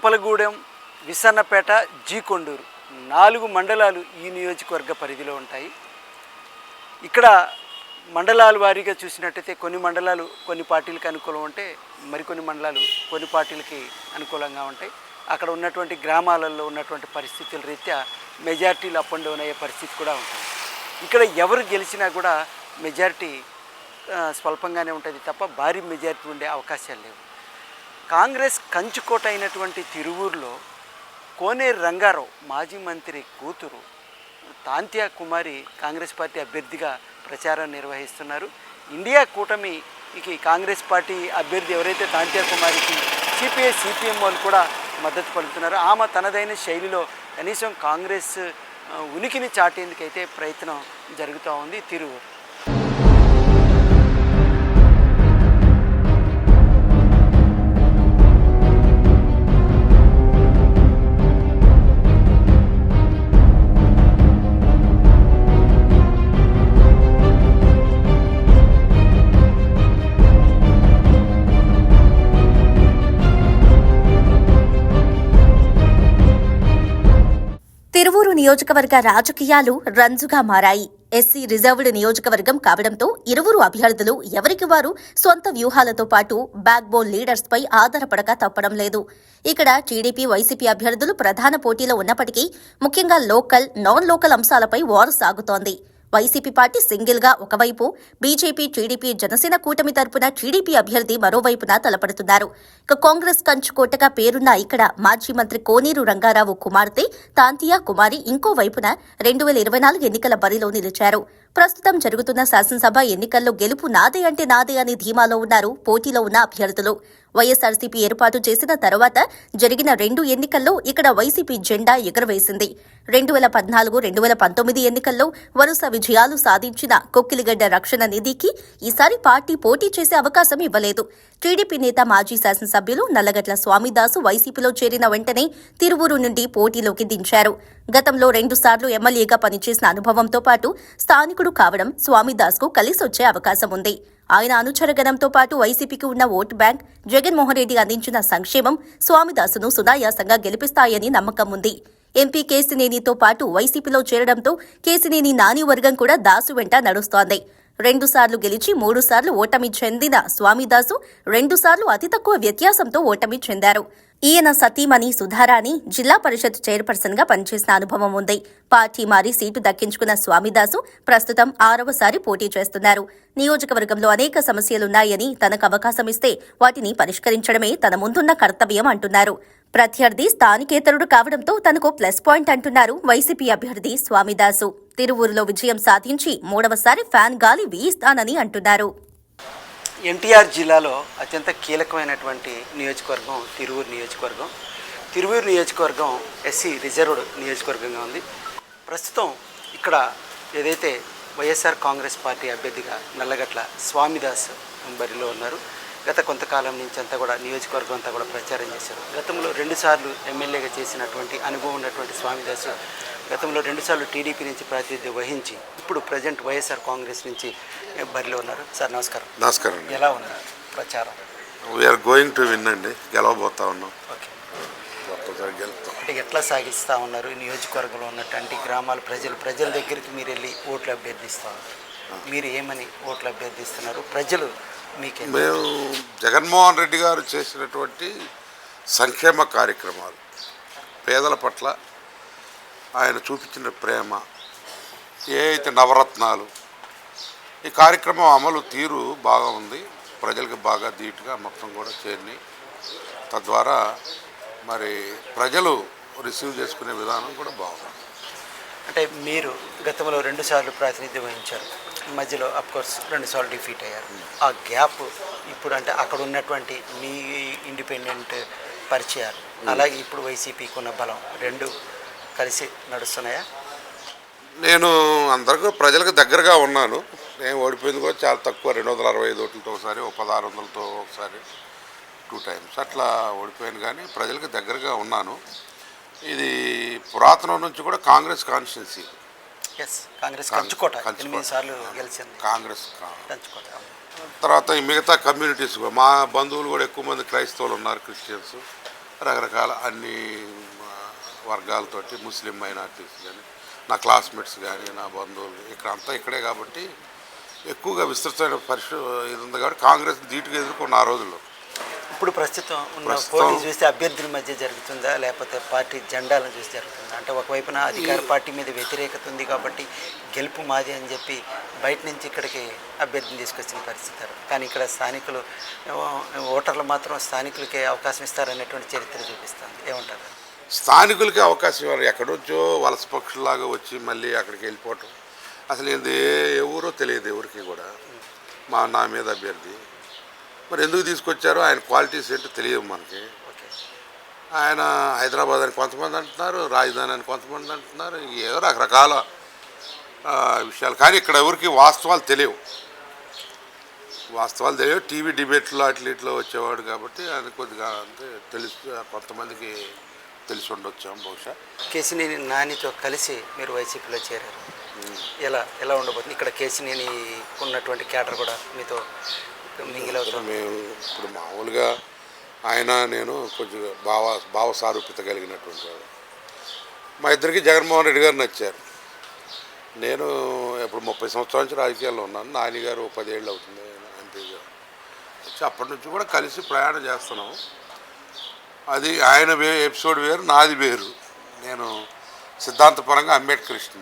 Gampalagudem, Visannapeta, G Konduru 4 మండలాలు ఈ నియోజకవర్గ పరిధిలో ఉంటాయి. ఇక్కడ మండలాల వారీగా చూసినట్టయితే కొన్ని మండలాలు కొన్ని పార్టీలకు అనుకూలం ఉంటే మరికొన్ని మండలాలు కొన్ని పార్టీలకి అనుకూలంగా ఉంటాయి. అక్కడ ఉన్నటువంటి గ్రామాలలో ఉన్నటువంటి పరిస్థితుల రీత్యా మెజారిటీలు అప్ అండ్ డౌన్ అయ్యే పరిస్థితి కూడా ఉంటుంది. ఇక్కడ ఎవరు గెలిచినా కూడా మెజారిటీ స్వల్పంగానే ఉంటుంది తప్ప భారీ మెజారిటీ ఉండే అవకాశాలు లేవు. కాంగ్రెస్ కంచుకోట అయినటువంటి తిరువూరులో కోనేరు రంగారావు మాజీ మంత్రి కూతురు తాంత్యా కుమారి కాంగ్రెస్ పార్టీ అభ్యర్థిగా ప్రచారం నిర్వహిస్తున్నారు. ఇండియా కూటమికి కాంగ్రెస్ పార్టీ అభ్యర్థి ఎవరైతే తాంత్యా కుమారికి సిపిఐ సిపిఎం వాళ్ళు కూడా మద్దతు పలుకుతున్నారు. ఆమె తనదైన శైలిలో కనీసం కాంగ్రెస్ ఉనికిని చాటేందుకైతే ప్రయత్నం జరుగుతూ ఉంది తిరువూరు. తిరువూరు నియోజకవర్గ రాజకీయాలు రంజుగా మారాయి. ఎస్సీ రిజర్వ్డ్ నియోజకవర్గం కావడంతో ఇరువురు అభ్యర్థులు ఎవరికి వారు సొంత వ్యూహాలతో పాటు బ్యాక్ బోన్ లీడర్స్ పై ఆధారపడక తప్పడం లేదు. ఇక్కడ టీడీపీ, వైసీపీ అభ్యర్థులు ప్రధాన పోటీలో ఉన్నప్పటికీ ముఖ్యంగా లోకల్, నాన్ లోకల్ అంశాలపై వారు సాగుతోంది. వైసీపీ పార్టీ సింగిల్ గా ఒకవైపు, బీజేపీ, టీడీపీ, జనసేన కూటమి తరపున టీడీపీ అభ్యర్థి మరోవైపున తలపడుతున్నారు. ఇక కాంగ్రెస్ కంచుకోటగా పేరున్న ఇక్కడ మాజీ మంత్రి కోనేరు రంగారావు కుమార్తె తాంతియా కుమారి ఇంకోవైపున 2024 ఎన్నికల బరిలో నిలిచారు. ప్రస్తుతం జరుగుతున్న శాసనసభ ఎన్నికల్లో గెలుపు నాదే అంటే నాదే అని ధీమాలో ఉన్నారు పోటీలో ఉన్న అభ్యర్థులు. వైఎస్ఆర్సీపీ ఏర్పాటు చేసిన తర్వాత జరిగిన 2 ఎన్నికల్లో ఇక్కడ వైసీపీ జెండా ఎగురవేసింది. 2014, 2019 ఎన్నికల్లో వరుస విజయాలు సాధించిన కొక్కిలిగడ్డ రక్షణ నిధికి ఈసారి పార్టీ పోటీ చేసే అవకాశం ఇవ్వలేదు. టీడీపీ నేత, మాజీ శాసనసభ్యులు నల్లగట్ల స్వామిదాసు వైసీపీలో చేరిన వెంటనే తిరువూరు నుండి పోటీలోకి దించారు. గతంలో 2 సార్లు ఎమ్మెల్యేగా పనిచేసిన అనుభవంతో పాటు స్థానికుడు కావడం స్వామిదాస్కు కలిసొచ్చే అవకాశం ఉంది. ఆయన అనుచరగణంతో పాటు వైసీపీకి ఉన్న ఓటు బ్యాంక్, జగన్మోహన్ రెడ్డి అందించిన సంక్షేమం స్వామిదాసును సునాయాసంగా గెలిపిస్తాయని నమ్మకం ఉంది. ఎంపీ కేశినేనితో పాటు వైసీపీలో చేరడంతో కేశినేని నాని వర్గం కూడా దాసు వెంట నడుస్తోంది. 2 సార్లు గెలిచి 3 సార్లు ఓటమి చెందిన స్వామిదాసు 2 సార్లు అతి తక్కువ వ్యత్యాసంతో ఓటమి చెందారు. ఈయన సతీమణి సుధారాణి జిల్లా పరిషత్ చైర్పర్సన్ గా పనిచేసిన అనుభవం ఉంది. పార్టీ మారి సీటు దక్కించుకున్న స్వామిదాసు ప్రస్తుతం 6వసారి పోటీ చేస్తున్నారు. నియోజకవర్గంలో అనేక సమస్యలున్నాయని, తనకు అవకాశం ఇస్తే వాటిని పరిష్కరించడమే తన ముందున్న కర్తవ్యం అంటున్నారు. ప్రత్యర్థి స్థానికేతరుడు కావడంతో తనకు ప్లస్ పాయింట్ అంటున్నారు వైసీపీ అభ్యర్థి స్వామిదాసు. తిరువూరులో విజయం సాధించి 3వసారి ఫ్యాన్ గాలి వీయిస్తానని అంటున్నారు. ఎన్టీఆర్ జిల్లాలో అత్యంత కీలకమైనటువంటి నియోజకవర్గం తిరువూరు నియోజకవర్గం. తిరువూరు నియోజకవర్గం ఎస్సీ రిజర్వ్డ్ నియోజకవర్గంగా ఉంది. ప్రస్తుతం ఇక్కడ ఏదైతే వైఎస్ఆర్ కాంగ్రెస్ పార్టీ అభ్యర్థిగా నల్లగట్ల స్వామిదాస్ బరిలో ఉన్నారు. గత కొంతకాలం నుంచి అంతా కూడా నియోజకవర్గం అంతా కూడా ప్రచారం చేశారు. గతంలో 2 సార్లు ఎమ్మెల్యేగా చేసినటువంటి అనుభవం ఉన్నటువంటి స్వామిదాస్ గతంలో 2 సార్లు టీడీపీ నుంచి ప్రాతినిధ్యం వహించి ఇప్పుడు ప్రజెంట్ వైఎస్ఆర్ కాంగ్రెస్ నుంచి బరిలో ఉన్నారు. సార్ నమస్కారం. నమస్కారం. ఎలా ఉంది ప్రచారం? వీఆర్ గోయింగ్ టు విన్ అండి, గెలవబోతా ఉన్నాం. ఓకే, గెలుస్తాం. అంటే ఎట్లా సాగిస్తూ ఉన్నారు? నియోజకవర్గంలో ఉన్నటువంటి గ్రామాల ప్రజల దగ్గరికి మీరు వెళ్ళి ఓట్లు అభ్యర్థిస్తూ ఉన్నారు. మీరు ఏమని ఓట్లు అభ్యర్థిస్తున్నారు? ప్రజలు మీకు మేము జగన్మోహన్ రెడ్డి గారు చేసినటువంటి సంక్షేమ కార్యక్రమాలు, పేదల పట్ల ఆయన చూపించిన ప్రేమ, ఏ అయితే నవరత్నాలు, ఈ కార్యక్రమం అమలు తీరు బాగా ఉంది. ప్రజలకు బాగా ధీటుగా మొత్తం కూడా చేరినాయి. తద్వారా మరి ప్రజలు రిసీవ్ చేసుకునే విధానం కూడా బాగుంది. అంటే మీరు గతంలో 2 సార్లు ప్రాతినిధ్యం వహించారు. మధ్యలో అఫ్కోర్స్ 2 సార్లు డిఫీట్ అయ్యారు. ఆ గ్యాప్ ఇప్పుడు అంటే అక్కడ ఉన్నటువంటి మీ ఇండిపెండెంట్ పరిచయాలు, అలాగే ఇప్పుడు వైసీపీకి ఉన్న బలం 2 కలిసి నడుస్తున్నాయా? నేను అందరికీ ప్రజలకు దగ్గరగా ఉన్నాను. నేను ఓడిపోయింది కూడా చాలా తక్కువ, 265 ఓట్లతో ఒకసారి, 1600తో ఒకసారి, 2 టైమ్స్ అట్లా ఓడిపోయాను. కానీ ప్రజలకు దగ్గరగా ఉన్నాను. ఇది పురాతనం నుంచి కూడా కాంగ్రెస్ కాన్స్టిట్యున్సీ. కాంగ్రెస్ కంచుకోట 8 సార్లు గెలిచింది కాంగ్రెస్ కంచుకోట. తర్వాత ఈ మిగతా కమ్యూనిటీస్ కూడా, మా బంధువులు కూడా ఎక్కువ మంది క్రైస్తవులు ఉన్నారు, క్రిస్టియన్స్. రకరకాల అన్ని వర్గాలతోటి ముస్లిం మైనార్టీస్ కానీ నా క్లాస్మేట్స్ కానీ నా బంధువులు ఇక్కడ అంతా ఇక్కడే కాబట్టి ఎక్కువగా విస్తృతమైన ఇది ఉంది కాబట్టి కాంగ్రెస్ ధీటుగా ఎదుర్కొన్న ఆ రోజుల్లో. ఇప్పుడు ప్రస్తుతం ఉన్న పోటీ చూస్తే అభ్యర్థుల మధ్య జరుగుతుందా లేకపోతే పార్టీ జెండాలను చూసి జరుగుతుందా? అంటే ఒకవైపున అధికార పార్టీ మీద వ్యతిరేకత ఉంది కాబట్టి గెలుపు మాది అని చెప్పి బయట నుంచి ఇక్కడికి అభ్యర్థిని తీసుకొచ్చిన పరిస్థితి, కానీ ఇక్కడ స్థానికులు ఓటర్లు మాత్రం స్థానికులకే అవకాశం ఇస్తారనేటువంటి చరిత్ర చూపిస్తుంది. ఏమంటారు? స్థానికులకి అవకాశం ఇవ్వాలి. ఎక్కడొచ్చో వలస పక్షులాగా వచ్చి మళ్ళీ అక్కడికి వెళ్ళిపోవటం, అసలు ఏంది ఎవరో తెలియదు ఎవరికి కూడా. నా మీద అభ్యర్థి మరి ఎందుకు తీసుకొచ్చారో ఆయన క్వాలిటీస్ ఏంటో తెలియదు మనకి. ఆయన హైదరాబాద్ అని కొంతమంది అంటున్నారు, రాజధాని అని కొంతమంది అంటున్నారు, ఏదో రకరకాల విషయాలు. కానీ ఇక్కడ ఎవరికి వాస్తవాలు తెలియవు. టీవీ డిబేట్లో అట్లీట్లో వచ్చేవాడు కాబట్టి ఆయన కొద్దిగా అంతే తెలుసు, కొంతమందికి తెలిసి ఉండొచ్చాం బహుశా. కేసినేని నానితో కలిసి మీరు వైసీపీలో చేరారు. ఎలా ఉండబోతుంది? ఇక్కడ కేసినేని ఉన్నటువంటి క్యాడర్ కూడా మీతో మింగిల్ అవుతుంది. మేము ఇప్పుడు మామూలుగా ఆయన నేను కొంచెం భావ సారూప్యత కలిగినటువంటి వాడు. మా ఇద్దరికి జగన్మోహన్ రెడ్డి గారు నచ్చారు. నేను ఇప్పుడు 30 సంవత్సరాల నుంచి రాజకీయాల్లో ఉన్నాను. నాని గారు 10 ఏళ్ళు అవుతుంది ఎంపీగా వచ్చి, అప్పటి నుంచి కూడా కలిసి ప్రయాణం చేస్తున్నాం. అది ఆయన ఎపిసోడ్ వేరు, నాది వేరు. నేను సిద్ధాంతపరంగా అంబేద్కరిస్ట్.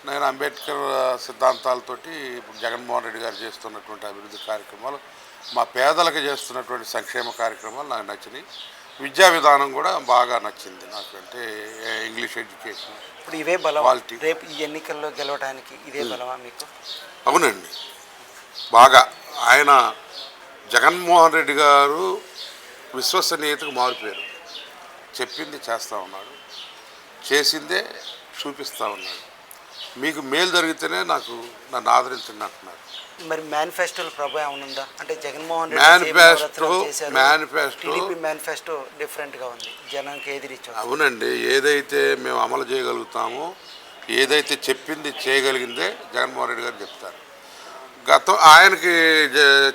నేను అంబేద్కర్ సిద్ధాంతాలతోటి ఇప్పుడు జగన్మోహన్ రెడ్డి గారు చేస్తున్నటువంటి అభివృద్ధి కార్యక్రమాలు, మా పేదలకు చేస్తున్నటువంటి సంక్షేమ కార్యక్రమాలు నాకు నచ్చినాయి. విద్యా విధానం కూడా బాగా నచ్చింది నాకు. అంటే ఇంగ్లీష్ ఎడ్యుకేషన్. ఇప్పుడు ఇవే బలం క్వాలిటీ. రేపు ఈ ఎన్నికల్లో గెలవడానికి ఇదే బలమా మీకు? అవునండి, బాగా. ఆయన జగన్మోహన్ రెడ్డి గారు విశ్వసనీయతకు మారిపోయారు. చెప్పింది చేస్తూ ఉన్నాడు, చేసిందే చూపిస్తూ ఉన్నాడు. మీకు మేలు జరిగితేనే నన్ను ఆదరించండి అంటున్నారు. మరి మేనిఫెస్టోలో ప్రభావం ఉందా? అంటే జగన్మోహన్ మేనిఫెస్టో డిఫరెంట్గా ఉంది, జనానికి ఎదిరించారు. అవునండి, ఏదైతే మేము అమలు చేయగలుగుతామో, ఏదైతే చెప్పింది చేయగలిగిందే జగన్మోహన్ రెడ్డి గారు చెప్తారు. ఆయనకి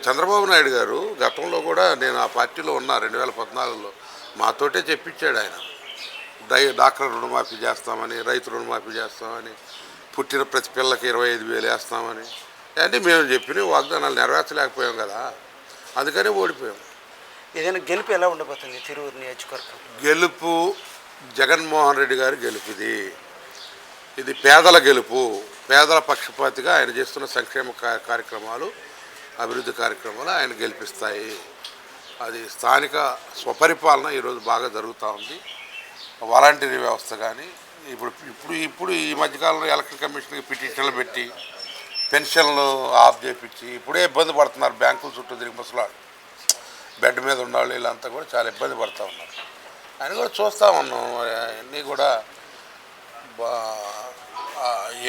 చంద్రబాబు నాయుడు గారు గతంలో కూడా, నేను ఆ పార్టీలో ఉన్నా 2014లో, మాతోటే చెప్పించాడు ఆయన. డాక్టర్ రుణమాఫీ చేస్తామని, రైతు రుణమాఫీ చేస్తామని, పుట్టిన ప్రతి పిల్లకి 25,000 వేస్తామని. అంటే మేము చెప్పిన వాగ్దానాలు నెరవేర్చలేకపోయాం కదా, అందుకనే ఓడిపోయాం. ఏదైనా గెలుపు ఎలా ఉండబోతుంది తిరువూరు నియోజకవర్గం? గెలుపు జగన్మోహన్ రెడ్డి గారి గెలుపు. ఇది పేదల గెలుపు. పేదల పక్షపాతిగా ఆయన చేస్తున్న సంక్షేమ కార్యక్రమాలు, అభివృద్ధి కార్యక్రమాలు ఆయన గెలిపిస్తాయి. అది స్థానిక స్వపరిపాలన ఈరోజు బాగా జరుగుతూ ఉంది. వాలంటీర్ వ్యవస్థ కానీ, ఇప్పుడు ఈ మధ్యకాలంలో ఎలక్షన్ కమిషన్కి పిటిషన్లు పెట్టి పెన్షన్లు ఆఫ్ చేయించి ఇప్పుడే ఇబ్బంది పడుతున్నారు. బ్యాంకుల చుట్టూ తిరిగి ముసలాడు, బెడ్ మీద ఉన్నవాళ్ళు వీళ్ళంతా కూడా చాలా ఇబ్బంది పడుతూ ఉన్నారు. ఆయన కూడా చూస్తూ ఉన్నాం. అన్నీ కూడా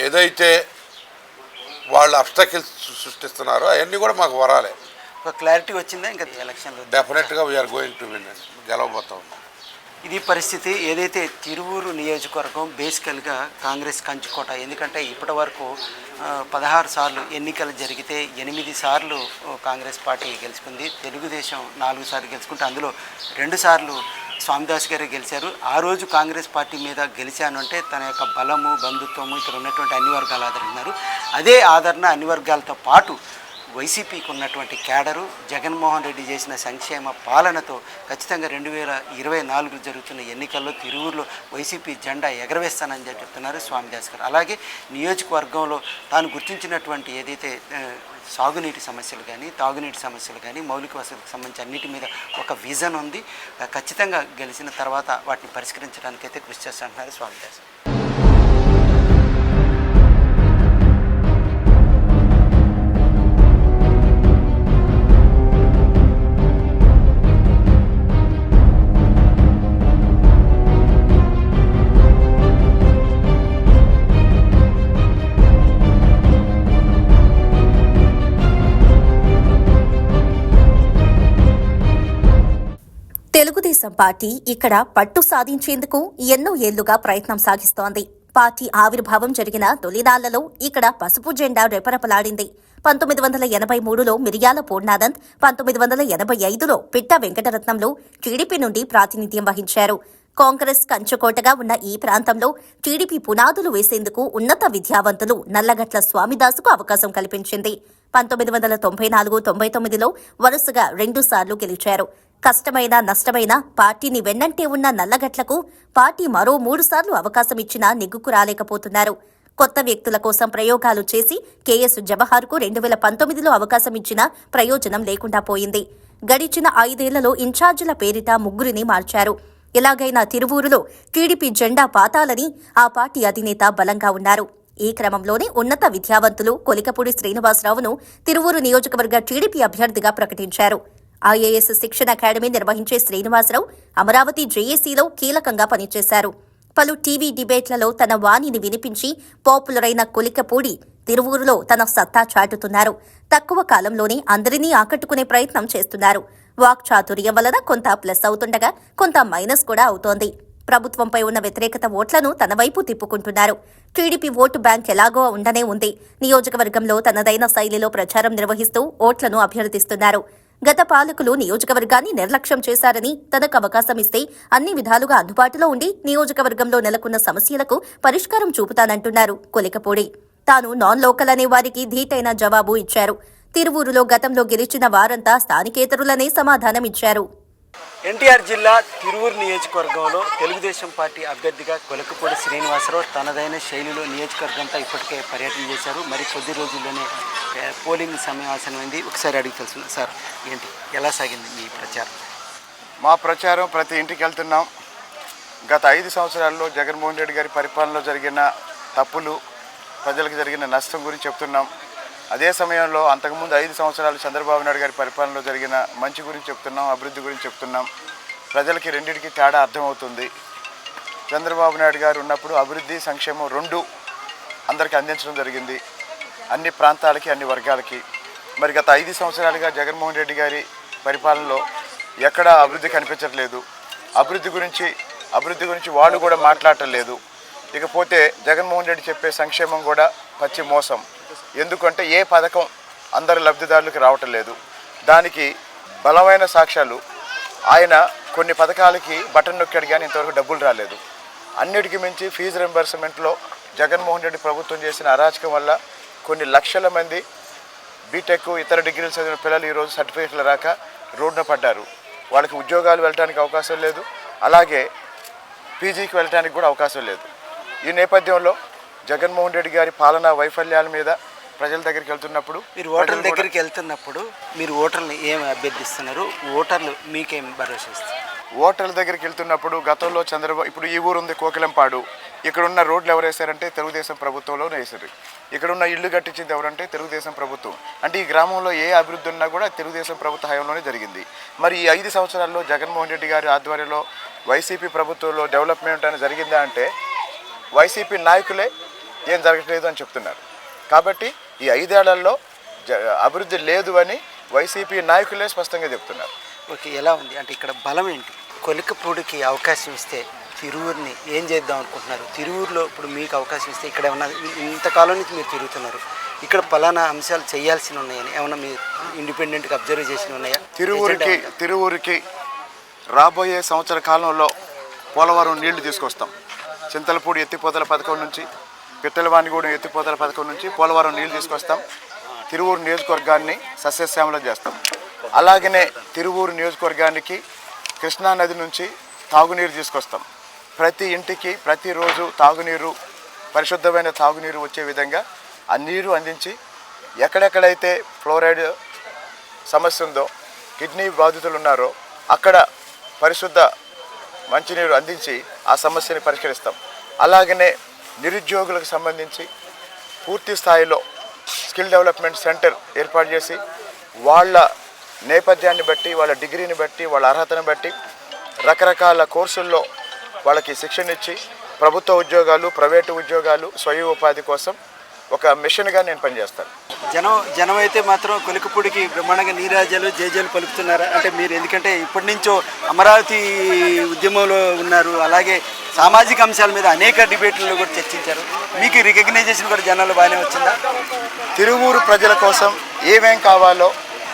ఏదైతే వాళ్ళు అబ్స్టకిల్స్ సృష్టిస్తున్నారో అవన్నీ కూడా మాకు వరాలే. ఒక క్లారిటీ వచ్చిందా ఇంకా ఎలక్షన్లో? డెఫినెట్గా వీఆర్ గోయింగ్ టు విన్, గెలవబోతా ఉన్నాం. ఇది పరిస్థితి. ఏదైతే తిరువూరు నియోజకవర్గం బేసికల్గా కాంగ్రెస్ కంచుకోట. ఎందుకంటే ఇప్పటి వరకు 16 సార్లు ఎన్నికలు జరిగితే 8 సార్లు కాంగ్రెస్ పార్టీ గెలుచుకుంది. తెలుగుదేశం 4 సార్లు గెలుచుకుంటే అందులో 2 సార్లు స్వామిదాస్ గారే గెలిచారు. ఆ రోజు కాంగ్రెస్ పార్టీ మీద గెలిచాను అంటే తన యొక్క బలము, బంధుత్వము, ఇక్కడ ఉన్నటువంటి అన్ని వర్గాలు ఆదరిస్తున్నారు. అదే ఆదరణ అన్ని వర్గాలతో పాటు వైసీపీకి ఉన్నటువంటి క్యాడరు, జగన్మోహన్ రెడ్డి చేసిన సంక్షేమ పాలనతో ఖచ్చితంగా 2024 జరుగుతున్న ఎన్నికల్లో తిరువూరులో వైసీపీ జెండా ఎగరవేస్తానని చెప్తున్నారు స్వామిదాస్ గారు. అలాగే నియోజకవర్గంలో తాను గుర్తించినటువంటి ఏదైతే సాగునీటి సమస్యలు కానీ, తాగునీటి సమస్యలు కానీ, మౌలిక వసతులకు సంబంధించి అన్నిటి మీద ఒక విజన్ ఉంది. ఖచ్చితంగా గెలిచిన తర్వాత వాటిని పరిష్కరించడానికైతే కృషి చేస్తానంటున్నారు స్వామిదాస్. తెలుగుదేశం పార్టీ ఇక్కడ పట్టు సాధించేందుకు ఎన్నో ఏళ్లుగా ప్రయత్నం సాగిస్తోంది. పార్టీ ఆవిర్భావం జరిగిన తొలినాళ్లలో ఇక్కడ పసుపు జెండా రెపరెపలాడింది. 1983లో మిరియాల పూర్ణానంద్, 1985లో పిట్ట వెంకటరత్నంలు టీడీపీ నుండి ప్రాతినిధ్యం వహించారు. కాంగ్రెస్ కంచుకోటగా ఉన్న ఈ ప్రాంతంలో టీడీపీ పునాదులు వేసేందుకు ఉన్నత విద్యావంతులు నల్లగట్ల స్వామిదాసుకు అవకాశం కల్పించింది. 1994-99లో వరుసగా 2 సార్లు గెలిచారు. కష్టమైన నష్టమైన పార్టీని వెన్నంటే ఉన్న నల్లగట్లకు పార్టీ మరో 3 సార్లు అవకాశం ఇచ్చినా నెగ్గుకు రాలేకపోతున్నారు. కొత్త వ్యక్తుల కోసం ప్రయోగాలు చేసి కేఎస్ జవహర్కు 2019లో అవకాశం ఇచ్చినా ప్రయోజనం లేకుండా పోయింది. గడిచిన 5 ఏళ్లలో ఇన్ఛార్జీల పేరిట 3 మార్చారు. ఎలాగైనా తిరువూరులో టీడీపీ జెండా పాతాలని ఆ పార్టీ అధినేత బలంగా ఉన్నారు. ఈ క్రమంలోనే ఉన్నత విద్యావంతులు కొలికపూడి శ్రీనివాసరావును తిరువూరు నియోజకవర్గ టీడీపీ అభ్యర్థిగా ప్రకటించారు. ఐఏఎస్ శిక్షణ అకాడమీ నిర్వహించే శ్రీనివాసరావు అమరావతి జేఏసీలో కీలకంగా పనిచేశారు. పలు టీవీ డిబేట్లలో తన వాణిని వినిపించి పాపులర్ అయిన కొలికపూడి తిరువూరులో తన సత్తా చాటుతున్నారు. తక్కువ కాలంలోనే అందరినీ ఆకట్టుకునే ప్రయత్నం చేస్తున్నారు. వాక్చాతుర్యం వలన కొంత ప్లస్ అవుతుండగా కొంత మైనస్ కూడా అవుతోంది. ప్రభుత్వంపై ఉన్న వ్యతిరేకత ఓట్లను తన వైపు తిప్పుకుంటున్నారు. టీడీపీ ఓటు బ్యాంక్ ఎలాగో ఉండనే ఉంది. నియోజకవర్గంలో తనదైన శైలిలో ప్రచారం నిర్వహిస్తూ ఓట్లను అభ్యర్థిస్తున్నారు. గత పాలకులు నియోజకవర్గాన్ని నిర్లక్ష్యం చేశారని తనకు అవకాశం ఇస్తే అన్ని విధాలుగా అందుబాటులో ఉండి నియోజకవర్గంలో నెలకొన్న సమస్యలకు పరిష్కారం చూపుతానంటున్నారు కొలికపూడి. తాను నాన్ లోకల్ అనే వారికి ధీటైన జవాబు ఇచ్చారు. తిరువూరులో గతంలో గెలిచిన వారంతా స్థానికేతరులనే సమాధానం ఇచ్చారు. ఎన్టీఆర్ జిల్లా తిరువూరు నియోజకవర్గంలో తెలుగుదేశం పార్టీ అభ్యర్థిగా కొలికపూడి శ్రీనివాసరావు తనదైన శైలిలో నియోజకవర్గంతో ఇప్పటికే పర్యటన చేశారు. మరి కొద్ది రోజుల్లోనే పోలింగ్ సమయం ఆసనమైంది. ఒకసారి అడిగి తెలుసుకున్నాం సార్, ఏంటి ఎలా సాగింది మీ ప్రచారం? మా ప్రచారం ప్రతి ఇంటికి వెళ్తున్నాం. గత 5 సంవత్సరాల్లో జగన్మోహన్ రెడ్డి గారి పరిపాలనలో జరిగిన తప్పులు, ప్రజలకు జరిగిన నష్టం గురించి చెప్తున్నాం. అదే సమయంలో అంతకుముందు 5 సంవత్సరాలు చంద్రబాబు నాయుడు గారి పరిపాలనలో జరిగిన మంచి గురించి చెప్తున్నాం, అభివృద్ధి గురించి చెప్తున్నాం. ప్రజలకి రెండింటికి తేడా అర్థమవుతుంది. చంద్రబాబు నాయుడు గారు ఉన్నప్పుడు అభివృద్ధి, సంక్షేమం 2 అందరికీ అందించడం జరిగింది, అన్ని ప్రాంతాలకి, అన్ని వర్గాలకి. మరి గత 5 సంవత్సరాలుగా జగన్మోహన్ రెడ్డి గారి పరిపాలనలో ఎక్కడా అభివృద్ధి కనిపించట్లేదు. అభివృద్ధి గురించి వాళ్ళు కూడా మాట్లాడటం లేదు. ఇకపోతే జగన్మోహన్ రెడ్డి చెప్పే సంక్షేమం కూడా పచ్చి మోసం. ఎందుకంటే ఏ పథకం అందరి లబ్ధిదారులకు రావటం లేదు. దానికి బలమైన సాక్ష్యాలు, ఆయన కొన్ని పథకాలకి బటన్ నొక్కాడు కానీ ఇంతవరకు డబ్బులు రాలేదు. అన్నిటికీ మించి ఫీజు రింబర్స్మెంట్లో జగన్మోహన్ రెడ్డి ప్రభుత్వం చేసిన అరాచకం వల్ల కొన్ని లక్షల మంది బీటెక్, ఇతర డిగ్రీలు చదివిన పిల్లలు ఈరోజు సర్టిఫికేట్లు రాక రోడ్డున పడ్డారు. వాళ్ళకి ఉద్యోగాలు వెళ్ళడానికి అవకాశం లేదు, అలాగే పీజీకి వెళ్ళడానికి కూడా అవకాశం లేదు. ఈ నేపథ్యంలో జగన్మోహన్ రెడ్డి గారి పాలనా వైఫల్యాల మీద ప్రజల దగ్గరికి వెళ్తున్నప్పుడు, మీరు ఓటర్ల దగ్గరికి వెళ్తున్నప్పుడు మీరు ఓటర్లు ఏమి అభ్యర్థిస్తున్నారు? ఓటర్లు మీకేం భరోసా ఇస్తారు? ఓటర్ల దగ్గరికి వెళ్తున్నప్పుడు గతంలో ఇప్పుడు ఈ ఊరు ఉంది కోకిలంపాడు, ఇక్కడున్న రోడ్లు ఎవరు వేశారంటే తెలుగుదేశం ప్రభుత్వంలోనే వేశారు. ఇక్కడున్న ఇల్లు కట్టించింది ఎవరంటే తెలుగుదేశం ప్రభుత్వం. అంటే ఈ గ్రామంలో ఏ అభివృద్ధి ఉన్నా కూడా తెలుగుదేశం ప్రభుత్వ హయాంలోనే జరిగింది. మరి ఈ 5 సంవత్సరాల్లో జగన్మోహన్ రెడ్డి గారి ఆధ్వర్యంలో వైసీపీ ప్రభుత్వంలో డెవలప్మెంట్ అనేది జరిగిందా అంటే వైసీపీ నాయకులే ఏం జరగట్లేదు అని చెప్తున్నారు. కాబట్టి ఈ 5 ఏళ్లలో అభివృద్ధి లేదు అని వైసీపీ నాయకులే స్పష్టంగా చెప్తున్నారు. ఓకే, ఎలా ఉంది అంటే ఇక్కడ బలం ఏంటి? కొలికపూడికి అవకాశం ఇస్తే తిరువూరుని ఏం చేద్దాం అనుకుంటున్నారు? తిరువూరులో ఇప్పుడు మీకు అవకాశం ఇస్తే ఇక్కడ ఏమన్నా, ఇంతకాలం నుంచి మీరు తిరుగుతున్నారు, ఇక్కడ పలానా అంశాలు చేయాల్సి ఉన్నాయని ఏమన్నా మీరు ఇండిపెండెంట్గా అబ్జర్వ్ చేసి ఉన్నాయా? తిరువూరికి రాబోయే సంవత్సర కాలంలో పోలవరం నీళ్లు తీసుకొస్తాం. చింతలపూడి ఎత్తిపోతల పథకం నుంచి, పిట్టలవాణిగూడెం ఎత్తిపోతల పథకం నుంచి పోలవరం నీళ్లు తీసుకొస్తాం. తిరువూరు నియోజకవర్గాన్ని సస్యశ్యామలం చేస్తాం. అలాగనే తిరువూరు నియోజకవర్గానికి కృష్ణానది నుంచి తాగునీరు తీసుకొస్తాం. ప్రతి ఇంటికి ప్రతిరోజు తాగునీరు, పరిశుద్ధమైన తాగునీరు వచ్చే విధంగా ఆ నీరు అందించి, ఎక్కడెక్కడైతే ఫ్లోరైడ్ సమస్య ఉందో, కిడ్నీ బాధితులు ఉన్నారో అక్కడ పరిశుద్ధ మంచినీరు అందించి ఆ సమస్యని పరిష్కరిస్తాం. అలాగనే నిరుద్యోగులకు సంబంధించి పూర్తి స్థాయిలో స్కిల్ డెవలప్మెంట్ సెంటర్ ఏర్పాటు చేసి వాళ్ళ నేపథ్యాన్ని బట్టి, వాళ్ళ డిగ్రీని బట్టి, వాళ్ళ అర్హతను బట్టి రకరకాల కోర్సుల్లో వాళ్ళకి శిక్షణ ఇచ్చి ప్రభుత్వ ఉద్యోగాలు, ప్రైవేటు ఉద్యోగాలు, స్వయం ఉపాధి కోసం ఒక మిషన్గా నేను పనిచేస్తాను. జనం అయితే మాత్రం కొలికపూడికి బ్రహ్మాండంగా నీరాజాలు జేజేలు పలుకుతున్నారు. అంటే మీరు ఎందుకంటే ఇప్పటి నుంచో అమరావతి ఉద్యమంలో ఉన్నారు, అలాగే సామాజిక అంశాల మీద అనేక డిబేట్లలో కూడా చర్చించారు. మీకు రికగ్నైజేషన్ కూడా జనాలు బాగానే వచ్చిందా? తిరువూరు ప్రజల కోసం ఏమేం కావాలో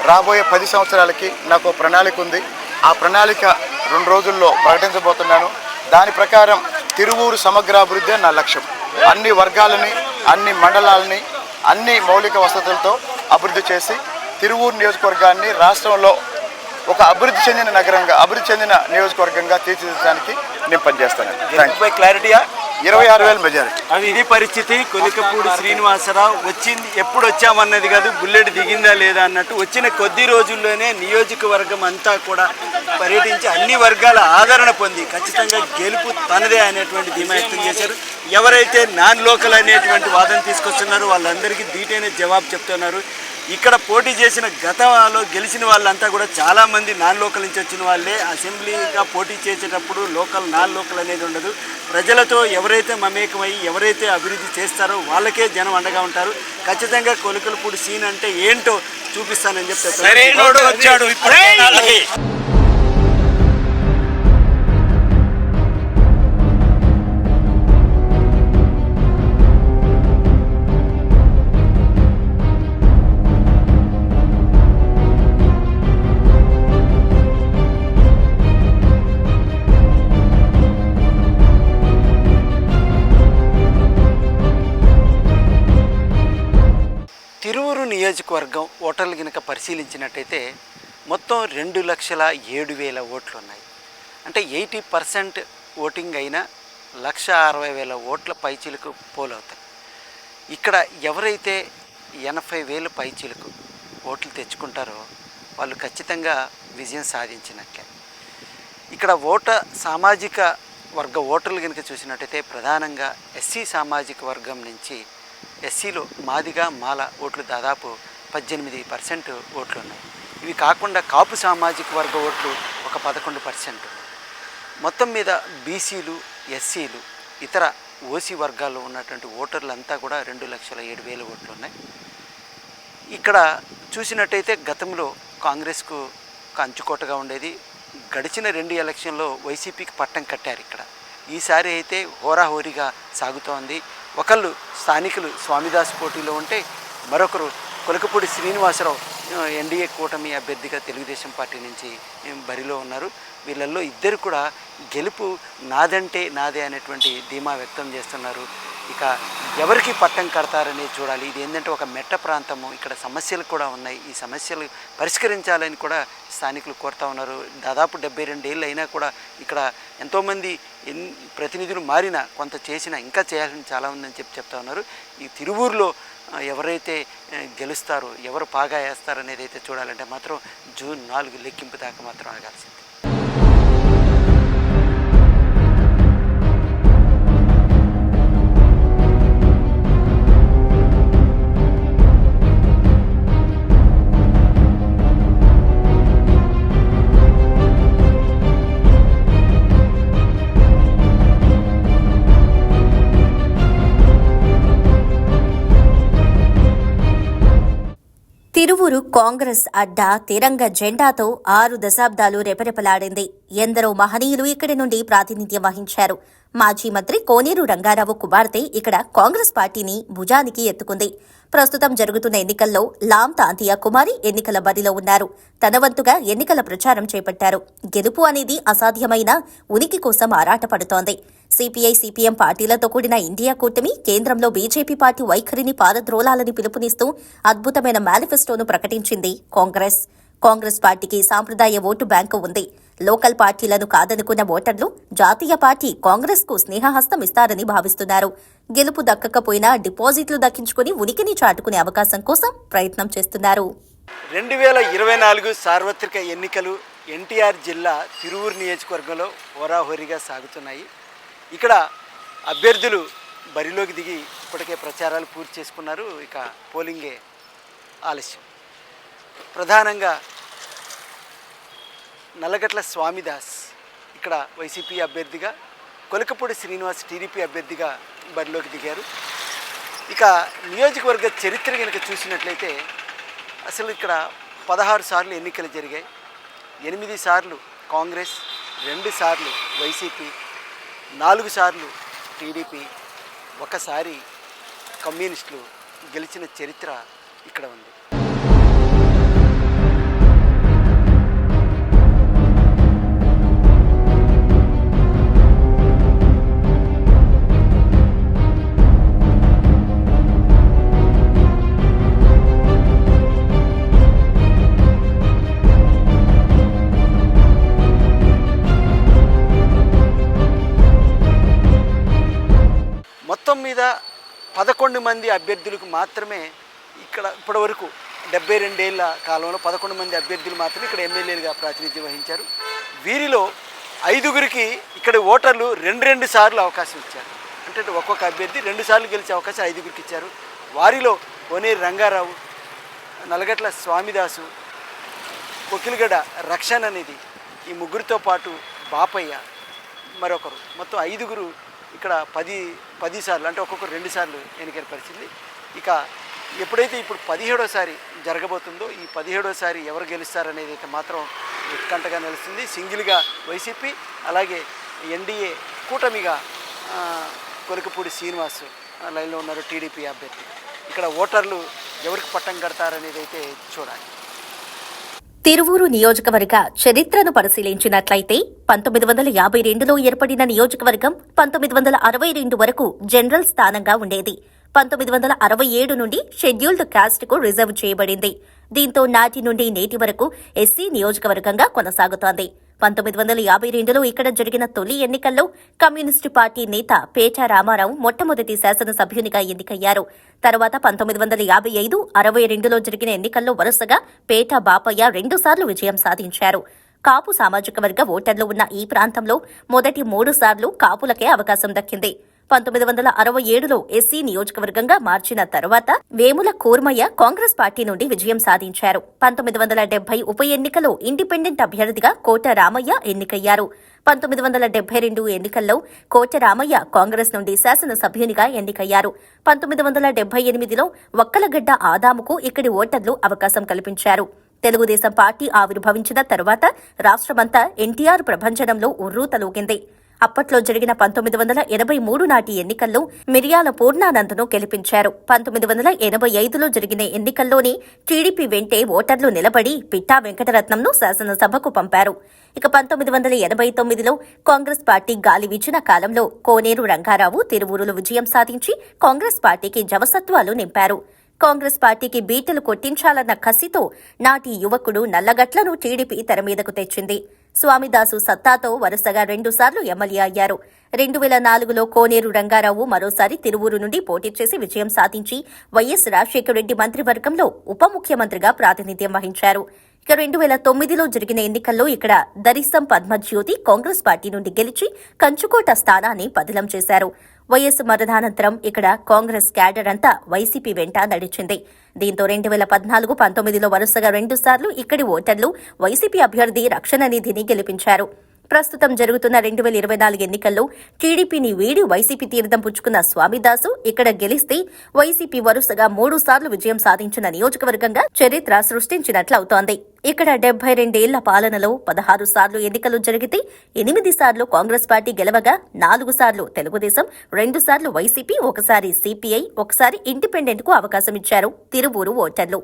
రాబోయే 10 సంవత్సరాలకి నాకు ప్రణాళిక ఉంది. ఆ ప్రణాళిక 2 రోజుల్లో ప్రకటించబోతున్నాను. దాని ప్రకారం తిరువూరు సమగ్రాభివృద్ధి నా లక్ష్యం. అన్ని వర్గాలని, అన్ని మండలాలని, అన్ని మౌలిక వసతులతో అభివృద్ధి చేసి తిరువూరు నియోజకవర్గాన్ని రాష్ట్రంలో ఒక అభివృద్ధి చెందిన నగరంగా, అభివృద్ధి చెందిన నియోజకవర్గంగా తీర్చిదిద్దడానికి నేను పనిచేస్తాను. క్లారిటీయా? 26,000 మెజారిటీ. ఇది పరిస్థితి. కొలికపూడి శ్రీనివాసరావు వచ్చింది ఎప్పుడు వచ్చామన్నది కాదు, బుల్లెట్ దిగిందా లేదా అన్నట్టు వచ్చిన కొద్ది రోజుల్లోనే నియోజకవర్గం అంతా కూడా పర్యటించి అన్ని వర్గాల ఆదరణ పొంది ఖచ్చితంగా గెలుపు తనదే అనేటువంటి ధీమా వ్యక్తం చేశారు. ఎవరైతే నాన్ లోకల్ అనేటువంటి వాదన తీసుకొస్తున్నారో వాళ్ళందరికీ ధీటైన జవాబు చెప్తున్నారు. ఇక్కడ పోటీ చేసిన గతంలో గెలిచిన వాళ్ళంతా కూడా చాలామంది నాన్ లోకల్ నుంచి వచ్చిన వాళ్ళే. అసెంబ్లీగా పోటీ చేసేటప్పుడు లోకల్ నాన్ లోకల్ అనేది ఉండదు. ప్రజలతో ఎవరైతే మమేకమై ఎవరైతే అభివృద్ధి చేస్తారో వాళ్ళకే జనం అండగా ఉంటారు. ఖచ్చితంగా కొలికలపూడి సీన్ అంటే ఏంటో చూపిస్తానని చెప్తారు. తిరువూరు నియోజకవర్గం ఓటర్లు కనుక పరిశీలించినట్టయితే మొత్తం 2,07,000 ఓట్లు ఉన్నాయి. అంటే 80% ఓటింగ్ అయినా 1,60,000 ఓట్ల పైచీలకు పోలవుతాయి. ఇక్కడ ఎవరైతే 80,000 పైచీలకు ఓట్లు తెచ్చుకుంటారో వాళ్ళు ఖచ్చితంగా విజయం సాధించినట్లే. ఇక్కడ సామాజిక వర్గ ఓటర్లు కనుక చూసినట్టయితే ప్రధానంగా ఎస్సీ సామాజిక వర్గం నుంచి ఎస్సీలో మాదిగా మాల ఓట్లు దాదాపు 18% ఓట్లు ఉన్నాయి. ఇవి కాకుండా కాపు సామాజిక వర్గ ఓట్లు ఒక 11%. మొత్తం మీద బీసీలు, ఎస్సీలు, ఇతర ఓసీ వర్గాల్లో ఉన్నటువంటి ఓటర్లంతా కూడా 2,07,000 ఓట్లు ఉన్నాయి. ఇక్కడ చూసినట్టయితే గతంలో కాంగ్రెస్కు కంచుకోటగా ఉండేది. గడిచిన 2 ఎలక్షన్లో వైసీపీకి పట్టం కట్టారు. ఇక్కడ ఈసారి అయితే హోరాహోరీగా సాగుతోంది. ఒకళ్ళు స్థానికులు స్వామిదాస్ పోటీలో ఉంటే మరొకరు కొలికపూడి శ్రీనివాసరావు ఎన్డీఏ కూటమి అభ్యర్థిగా తెలుగుదేశం పార్టీ నుంచి బరిలో ఉన్నారు. వీళ్ళల్లో ఇద్దరు కూడా గెలుపు నాదంటే నాదే అనేటువంటి ధీమా వ్యక్తం చేస్తున్నారు. ఇక ఎవరికి పట్టం కడతారనేది చూడాలి. ఇది ఏంటంటే ఒక మెట్ట ప్రాంతము, ఇక్కడ సమస్యలు కూడా ఉన్నాయి. ఈ సమస్యలు పరిష్కరించాలని కూడా స్థానికులు కోరుతూ ఉన్నారు. దాదాపు 72 ఏళ్ళు అయినా కూడా ఇక్కడ ఎంతోమంది ప్రతినిధులు మారినా కొంత చేసినా ఇంకా చేయాల్సిన చాలా ఉందని చెప్తా ఉన్నారు. ఈ తిరువూరులో ఎవరైతే గెలుస్తారో, ఎవరు పాగా వేస్తారనేది అయితే చూడాలంటే మాత్రం జూన్ 4 లెక్కింపు దాకా మాత్రం ఆగాల్సింది. తిరువూరు కాంగ్రెస్ అడ్డా తిరంగ జెండాతో 6 దశాబ్దాలు రెపరెపలాడింది. ఎందరో మహనీయులు ఇక్కడి నుండి ప్రాతినిధ్యం వహించారు. మాజీ మంత్రి కోనేరు రంగారావు కుమార్తె ఇక్కడ కాంగ్రెస్ పార్టీని భుజానికి ఎత్తుకుంది. ప్రస్తుతం జరుగుతున్న ఎన్నికల్లో లాం తాంతియా కుమారి ఎన్నికల బరిలో ఉన్నారు. తన వంతుగా ఎన్నికల ప్రచారం చేపట్టారు. గెలుపు అనేది అసాధ్యమైన ఉనికి కోసం ఆరాటపడుతోంది. సిపిఐ, సిపిఎం పార్టీలతో కూడిన ఇండియా కూటమి కేంద్రంలో బీజేపీ పార్టీ వైఖరిని పారద్రోలాలని పిలుపునిస్తూ అద్భుతమైన మేనిఫెస్టోను ప్రకటించింది కాంగ్రెస్. కాంగ్రెస్ పార్టీకి సాంప్రదాయ ఓటు బ్యాంకు ఉంది. లోకల్ పార్టీలను కాదనుకున్న ఓటర్లు జాతీయ పార్టీ కాంగ్రెస్ కు స్నేహహస్తం ఇస్తారని భావిస్తున్నారు. గెలుపు దక్కకపోయినా డిపాజిట్లు దక్కించుకుని ఉనికిని చాటుకునే అవకాశం కోసం ప్రయత్నం చేస్తున్నారు. 2024 సార్వత్రిక ఎన్నికలు ఎన్టీఆర్ జిల్లా తిరువూరు నియోజకవర్గంలో హోరాహోరీగా సాగుతున్నాయి. ఇక్కడ అభ్యర్థులు బరిలోకి దిగి ఇప్పటికే ప్రచారాలు పూర్తి చేసుకున్నారు. ఇక పోలింగే ఆలస్యం. ప్రధానంగా నల్లగట్ల స్వామిదాస్ ఇక్కడ వైసీపీ అభ్యర్థిగా, కొలికపూడి శ్రీనివాస్ టీడీపీ అభ్యర్థిగా బరిలోకి దిగారు. ఇక నియోజకవర్గ చరిత్ర కనుక చూసినట్లయితే అసలు ఇక్కడ 16 సార్లు ఎన్నికలు జరిగాయి. 8 సార్లు కాంగ్రెస్, 2 సార్లు వైసీపీ, 4 సార్లు టీడీపీ, ఒకసారి కమ్యూనిస్టులు గెలిచిన చరిత్ర ఇక్కడ ఉంది. మొత్తం మీద 11 మంది అభ్యర్థులకు మాత్రమే ఇక్కడ ఇప్పటివరకు 72 ఏళ్ల కాలంలో 11 మంది అభ్యర్థులు మాత్రమే ఇక్కడ ఎమ్మెల్యేలుగా ప్రాతినిధ్యం వహించారు. వీరిలో 5గురికి ఇక్కడ ఓటర్లు 2 సార్లు అవకాశం ఇచ్చారు. అంటే ఒక్కొక్క అభ్యర్థి 2 సార్లు గెలిచే అవకాశం 5గురికి ఇచ్చారు. వారిలో కోనేరు రంగారావు, నల్లగట్ల స్వామిదాసు, కొకిలిగడ్డ రక్షణ అనేది ఈ ముగ్గురితో పాటు బాపయ్య మరొకరు, మొత్తం 5గురు ఇక్కడ 10 సార్లు, అంటే ఒక్కొక్కరు 2 సార్లు ఎన్నికల పరిస్థితి. ఇక ఎప్పుడైతే ఇప్పుడు 17వసారి జరగబోతుందో ఈ 17వసారి ఎవరు గెలుస్తారనేది అయితే మాత్రం ఉత్కంఠగా నిలుస్తుంది. సింగిల్గా వైసీపీ, అలాగే ఎన్డీఏ కూటమిగా కొలికపూడి శ్రీనివాస్ లైన్లో ఉన్నారు టీడీపీ అభ్యర్థి. ఇక్కడ ఓటర్లు ఎవరికి పట్టం కడతారనేది అయితే చూడాలి. తిరువూరు నియోజకవర్గ చరిత్రను పరిశీలించినట్లయితే 1952లో ఏర్పడిన నియోజకవర్గం 1962 వరకు జనరల్ స్థానంగా ఉండేది. 1967 నుండి షెడ్యూల్డ్ కాస్ట్కు రిజర్వ్ చేయబడింది. దీంతో నాటి నుండి నేటి వరకు ఎస్సీ నియోజకవర్గంగా కొనసాగుతోంది. 1952లో ఇక్కడ జరిగిన తొలి ఎన్నికల్లో కమ్యూనిస్టు పార్టీ నేత పేట రామారావు మొట్టమొదటి శాసనసభ్యునిగా ఎన్నికయ్యారు. తర్వాత 1955, 62లో జరిగిన ఎన్నికల్లో వరుసగా పేట బాపయ్య 2 సార్లు విజయం సాధించారు. కాపు సామాజిక వర్గ ఓటర్లు ఉన్న ఈ ప్రాంతంలో మొదటి 3 సార్లు కాపులకే అవకాశం దక్కింది. 1967లో ఎస్సీ నియోజకవర్గంగా మార్చిన తర్వాత వేముల కూర్మయ్య కాంగ్రెస్ పార్టీ నుండి విజయం సాధించారు. 1970 ఉప ఎన్నికలో ఇండిపెండెంట్ అభ్యర్థిగా కోట రామయ్య ఎన్నికయ్యారు. 1972 ఎన్నికల్లో కోట రామయ్య కాంగ్రెస్ నుండి శాసనసభ్యునిగా ఎన్నికయ్యారు. 1978లో వక్కలగడ్డ ఆదాముకు ఇక్కడి ఓటర్లు అవకాశం కల్పించారు. తెలుగుదేశం పార్టీ ఆవిర్భవించిన తరువాత రాష్ట్రమంతా ఎన్టీఆర్ ప్రభంజనంలో ఉర్రూతలూగింది. అప్పట్లో జరిగిన 1983 నాటి ఎన్నికల్లో మిర్యాల పూర్ణానందను గెలిపించారు. 1985లో జరిగిన ఎన్నికల్లోని టీడీపీ వెంటే ఓటర్లు నిలబడి పిట్టా వెంకటరత్నంను శాసనసభకు పంపారు. ఇక 1989లో కాంగ్రెస్ పార్టీ గాలి వీచిన కాలంలో కోనేరు రంగారావు తిరువూరులో విజయం సాధించి కాంగ్రెస్ పార్టీకి జవసత్వాలు నింపారు. కాంగ్రెస్ పార్టీకి బీటలు కొట్టించాలన్న కసితో నాటి యువకుడు నల్లగట్లను టీడీపీ తెరమీదకు తెచ్చింది. స్వామిదాసు సత్తాతో వరుసగా 2 సార్లు ఎమ్మెల్యే అయ్యారు. 2004లో కోనేరు రంగారావు మరోసారి తిరువూరు నుండి పోటీ చేసి విజయం సాధించి వైఎస్ రాజశేఖర రెడ్డి మంత్రివర్గంలో ఉప ముఖ్యమంత్రిగా ప్రాతినిధ్యం వహించారు. ఇక 2009లో జరిగిన ఎన్నికల్లో ఇక్కడ దరిసం పద్మజ్యోతి కాంగ్రెస్ పార్టీ నుండి గెలిచి కంచుకోట స్థానాన్ని పదిలం చేశారు. వైఎస్ మరణానంతరం ఇక్కడ కాంగ్రెస్ క్యాడర్ అంతా వైసీపీ వెంట నడిచింది. దీంతో 2014, 19లో వరుసగా 2 సార్లు ఇక్కడి ఓటర్లు వైసీపీ అభ్యర్థి రక్షణ నిధిని గెలిపించారు. ప్రస్తుతం జరుగుతున్న 2024 ఎన్నికల్లో టీడీపీని వీడి వైసీపీ తీర్థం పుచ్చుకున్న స్వామిదాసు ఇక్కడ గెలిస్తే వైసీపీ వరుసగా 3 సార్లు విజయం సాధించిన నియోజకవర్గంగా చరిత్ర సృష్టించినట్లవుతోంది. ఇక్కడ 72 ఏళ్ల పాలనలో 16 సార్లు ఎన్నికలు జరిగితే 8 సార్లు కాంగ్రెస్ పార్టీ గెలవగా 4 సార్లు తెలుగుదేశం, 2 సార్లు వైసీపీ, ఒకసారి సిపిఐ, ఒకసారి ఇండిపెండెంట్ కు అవకాశం ఇచ్చారు తిరువూరు ఓటర్లు.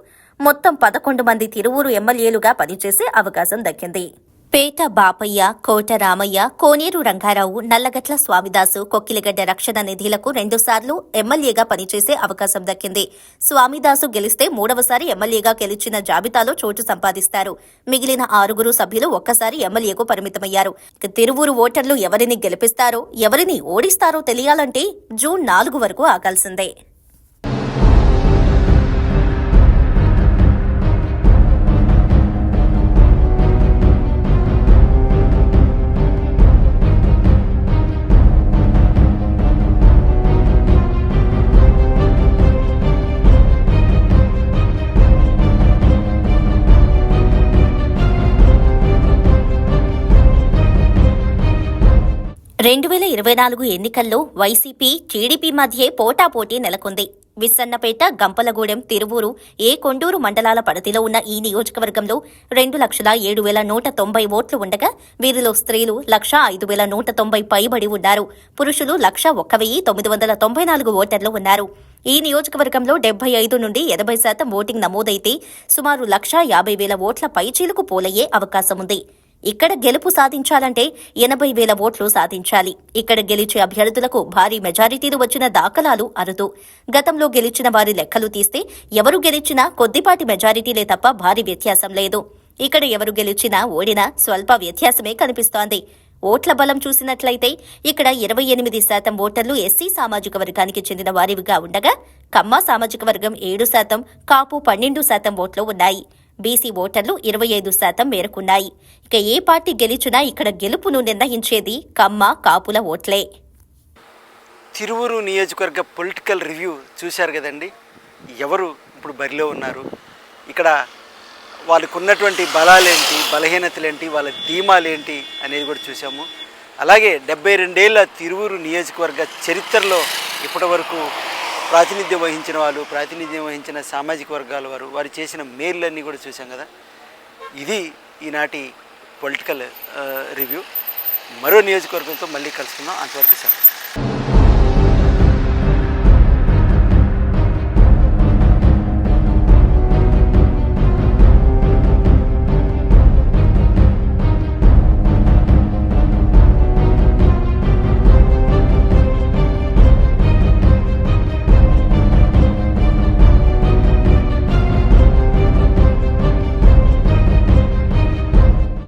మొత్తం 11 మంది తిరువూరు ఎమ్మెల్యేలుగా పనిచేసే అవకాశం దక్కింది. పేట బాపయ్య, కోట రామయ్య, కోనేరు రంగారావు, నల్లగట్ల స్వామిదాసు, కొక్కిలిగడ్డ రక్షణ నిధిలకు 2 సార్లు ఎమ్మెల్యేగా పనిచేసే అవకాశం దక్కింది. స్వామిదాసు గెలిస్తే 3వసారి ఎమ్మెల్యేగా గెలిచిన జాబితాలో చోటు సంపాదిస్తారు. మిగిలిన 6 సభ్యులు ఒక్కసారి ఎమ్మెల్యేకు పరిమితమయ్యారు. తిరువూరు ఓటర్లు ఎవరిని గెలిపిస్తారో, ఎవరిని ఓడిస్తారో తెలియాలంటే జూన్ 4 వరకు ఆగాల్సిందే. 2024 ఎన్నికల్లో వైసీపీ, టీడీపీ మధ్యే పోటాపోటీ నెలకొంది. విస్సన్నపేట, గంపలగూడెం, తిరువూరు, కొండూరు మండలాల పరిధిలో ఉన్న ఈ నియోజకవర్గంలో 2,07,190 ఓట్లు ఉండగా వీరిలో స్త్రీలు 1,05,190 పైబడి ఉన్నారు. పురుషులు 101,994 ఓటర్లు ఉన్నారు. ఈ నియోజకవర్గంలో 75 నుండి 80% ఓటింగ్ నమోదైతే సుమారు 150,000 ఓట్ల పైచీలకు పోలయ్యే అవకాశముంది. ఇక్కడ గెలుపు సాధించాలంటే 80,000 ఓట్లు సాధించాలి. ఇక్కడ గెలిచే అభ్యర్థులకు భారీ మెజారిటీలు వచ్చిన దాఖలాలు అరుదు. గతంలో గెలిచిన వారి లెక్కలు తీస్తే ఎవరు గెలిచినా కొద్దిపాటి మెజారిటీలే తప్ప భారీ వ్యత్యాసం లేదు. ఇక్కడ ఎవరు గెలిచినా ఓడినా స్వల్ప వ్యత్యాసమే కనిపిస్తోంది. ఓట్ల బలం చూసినట్లయితే ఇక్కడ 28% ఓటర్లు ఎస్సీ సామాజిక వర్గానికి చెందిన వారివిగా ఉండగా కమ్మ సామాజిక వర్గం 7%, కాపు 12% ఓట్లు ఉన్నాయి. బీసీ ఓటర్లు 25% మేరకున్నాయి. ఇక ఏ పార్టీ గెలిచినా ఇక్కడ గెలుపును నిర్ణయించేది కమ్మ, కాపుల ఓట్లే. తిరువూరు నియోజకవర్గ పొలిటికల్ రివ్యూ చూశారు కదండి. ఎవరు ఇప్పుడు బరిలో ఉన్నారు, ఇక్కడ వాళ్ళకు ఉన్నటువంటి బలాలేంటి, బలహీనతలేంటి, వాళ్ళ ధీమాలేంటి అనేది కూడా చూసాము. అలాగే 72 ఏళ్ల తిరువూరు నియోజకవర్గ చరిత్రలో ఇప్పటివరకు ప్రాతినిధ్యం వహించిన సామాజిక వర్గాల వారు చేసిన మేళ్ళన్నీ కూడా చూసాం కదా. ఇది ఈనాటి పొలిటికల్ రివ్యూ. మరో నియోజకవర్గంతో మళ్ళీ కలుసుకుందాం. అంతవరకు సెలవు.